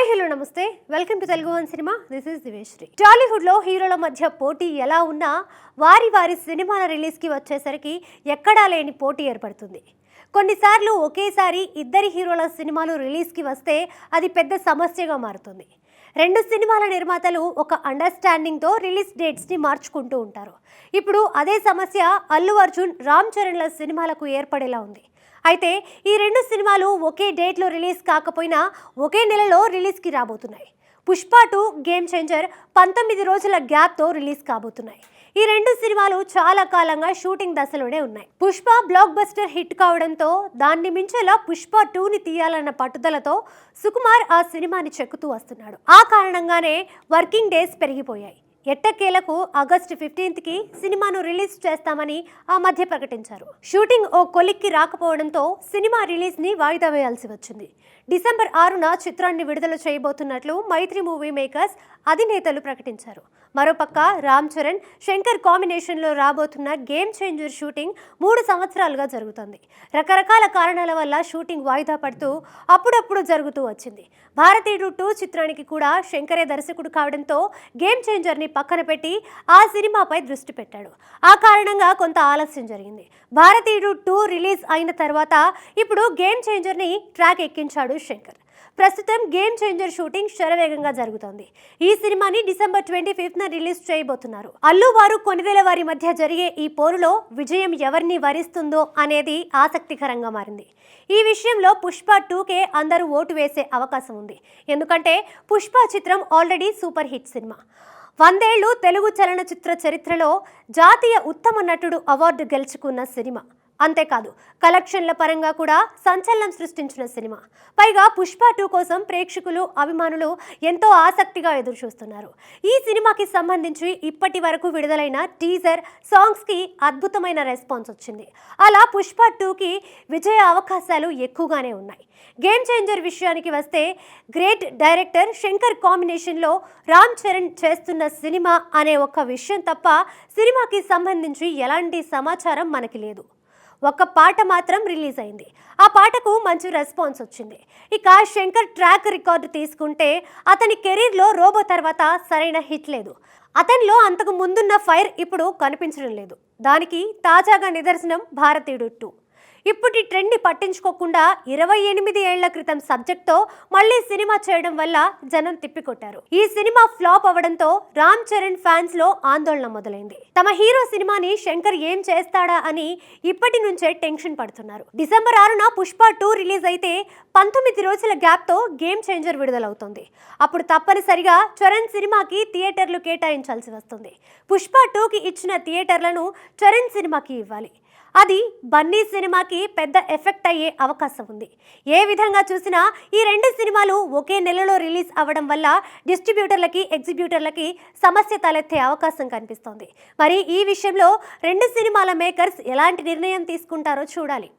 Hi hello నమస్తే welcome to Telugu one cinema. This is Diveshri. టాలీవుడ్లో హీరోల మధ్య పోటీ ఎలా ఉన్నా వారి వారి సినిమాల రిలీజ్కి వచ్చేసరికి ఎక్కడా లేని పోటీ ఏర్పడుతుంది. కొన్నిసార్లు ఒకేసారి ఇద్దరి హీరోల సినిమాలు రిలీజ్కి వస్తే అది పెద్ద సమస్యగా మారుతుంది. రెండు సినిమాల నిర్మాతలు ఒక అండర్స్టాండింగ్తో రిలీజ్ డేట్స్ని మార్చుకుంటూ ఉంటారు. ఇప్పుడు అదే సమస్య అల్లు అర్జున్, రామ్ చరణ్ల సినిమాలకు ఏర్పడేలా ఉంది. అయితే ఈ రెండు సినిమాలు ఒకే డేట్లో రిలీజ్ కాకపోయినా ఒకే నెలలో రిలీజ్కి రాబోతున్నాయి. పుష్ప 2, గేమ్ చేంజర్ 19 రోజుల గ్యాప్తో రిలీజ్ కాబోతున్నాయి. ఈ రెండు సినిమాలు చాలా కాలంగా షూటింగ్ దశలోనే ఉన్నాయి. పుష్ప బ్లాక్ బస్టర్ హిట్ కావడంతో దాన్ని మించేలా పుష్ప 2ని తీయాలన్న పట్టుదలతో సుకుమార్ ఆ సినిమాని చెక్కుతూ వస్తున్నాడు. ఆ కారణంగానే వర్కింగ్ డేస్ పెరిగిపోయాయి. ఎట్టకేలకు ఆగస్టు 15కి సినిమాను రిలీజ్ చేస్తామని ఆ మధ్య ప్రకటించారు. షూటింగ్ ఓ కొలిక్కి రాకపోవడంతో సినిమా రిలీజ్ని వాయిదా వేయాల్సి వచ్చింది. డిసెంబర్ 6న చిత్రాన్ని విడుదల చేయబోతున్నట్లు మైత్రి మూవీ మేకర్స్ అధినేతలు ప్రకటించారు. మరోపక్క రామ్ చరణ్, శంకర్ కాంబినేషన్లో రాబోతున్న గేమ్ చేంజర్ షూటింగ్ 3 సంవత్సరాలుగా జరుగుతుంది. రకరకాల కారణాల వల్ల షూటింగ్ వాయిదా పడుతూ అప్పుడప్పుడు జరుగుతూ వచ్చింది. భారతీయుడు 2 చిత్రానికి కూడా శంకరే దర్శకుడు కావడంతో గేమ్ చేంజర్ని పక్కన పెట్టి ఆ సినిమాపై దృష్టి పెట్టాడు. ఆ కారణంగా కొంత ఆలస్యం జరిగింది. భారతీయుడు 2 రిలీజ్ అయిన తర్వాత ఇప్పుడు గేమ్ చేంజర్ని ట్రాక్ ఎక్కించాడు శంకర్. ప్రస్తుతం గేమ్ చేంజర్ షూటింగ్ శరవేగంగా జరుగుతోంది. ఈ సినిమాని డిసెంబర్ 25న రిలీజ్ చేయబోతున్నారు. అల్లు వారు, కొనిదెల వారి మధ్య జరిగే ఈ పోరులో విజయం ఎవరిని వరిస్తుందో అనేది ఆసక్తికరంగా మారింది. ఈ విషయంలో పుష్ప 2కే అందరూ ఓటు వేసే అవకాశం ఉంది. ఎందుకంటే పుష్ప చిత్రం ఆల్రెడీ సూపర్ హిట్ సినిమా. 100 ఏళ్లు తెలుగు చలనచిత్ర చరిత్రలో జాతీయ ఉత్తమ నటుడు అవార్డు గెలుచుకున్న సినిమా. అంతేకాదు కలెక్షన్ల పరంగా కూడా సంచలనం సృష్టించిన సినిమా. పైగా పుష్ప 2 కోసం ప్రేక్షకులు, అభిమానులు ఎంతో ఆసక్తిగా ఎదురుచూస్తున్నారు. ఈ సినిమాకి సంబంధించి ఇప్పటి వరకు విడుదలైన టీజర్, సాంగ్స్కి అద్భుతమైన రెస్పాన్స్ వచ్చింది. అలా పుష్ప 2కి విజయ అవకాశాలు ఎక్కువగానే ఉన్నాయి. గేమ్ చేంజర్ విషయానికి వస్తే గ్రేట్ డైరెక్టర్ శంకర్ కాంబినేషన్లో రామ్ చరణ్ చేస్తున్న సినిమా అనే ఒక్క విషయం తప్ప సినిమాకి సంబంధించి ఎలాంటి సమాచారం మనకి లేదు. ఒక పాట మాత్రం రిలీజ్ అయింది. ఆ పాటకు మంచి రెస్పాన్స్ వచ్చింది. ఇక శంకర్ ట్రాక్ రికార్డు తీసుకుంటే అతని కెరీర్లో రోబో తర్వాత సరైన హిట్ లేదు. అతనిలో అంతకు ముందున్న ఫైర్ ఇప్పుడు కనిపించడం లేదు. దానికి తాజాగా నిదర్శనం భారతీయుడు 2. ఇప్పటి ట్రెండ్ని పట్టించుకోకుండా 28 ఏళ్ల క్రితం సబ్జెక్ట్తో మళ్ళీ సినిమా చేయడం వల్ల జనం తిప్పికొట్టారు. ఈ సినిమా ఫ్లాప్ అవడంతో రామ్ చరణ్ ఫ్యాన్స్ లో ఆందోళన మొదలైంది. తమ హీరో సినిమాని శంకర్ ఏం చేస్తాడా అని ఇప్పటి నుంచే టెన్షన్ పడుతున్నారు. డిసెంబర్ 6న పుష్ప 2 రిలీజ్ అయితే 19 రోజుల గ్యాప్తో గేమ్ చేంజర్ విడుదలవుతుంది. అప్పుడు తప్పనిసరిగా చరణ్ సినిమాకి థియేటర్లు కేటాయించాల్సి వస్తుంది. పుష్ప 2కి ఇచ్చిన థియేటర్లను చరణ్ సినిమాకి ఇవ్వాలి. అది బన్నీ సినిమాకి పెద్ద ఎఫెక్ట్ అయ్యే అవకాశం ఉంది. ఏ విధంగా చూసినా ఈ రెండు సినిమాలు ఒకే నెలలో రిలీజ్ అవ్వడం వల్ల డిస్ట్రిబ్యూటర్లకి, ఎగ్జిబ్యూటర్లకి సమస్య తలెత్తే అవకాశం కనిపిస్తోంది. మరి ఈ విషయంలో రెండు సినిమాల మేకర్స్ ఎలాంటి నిర్ణయం తీసుకుంటారో చూడాలి.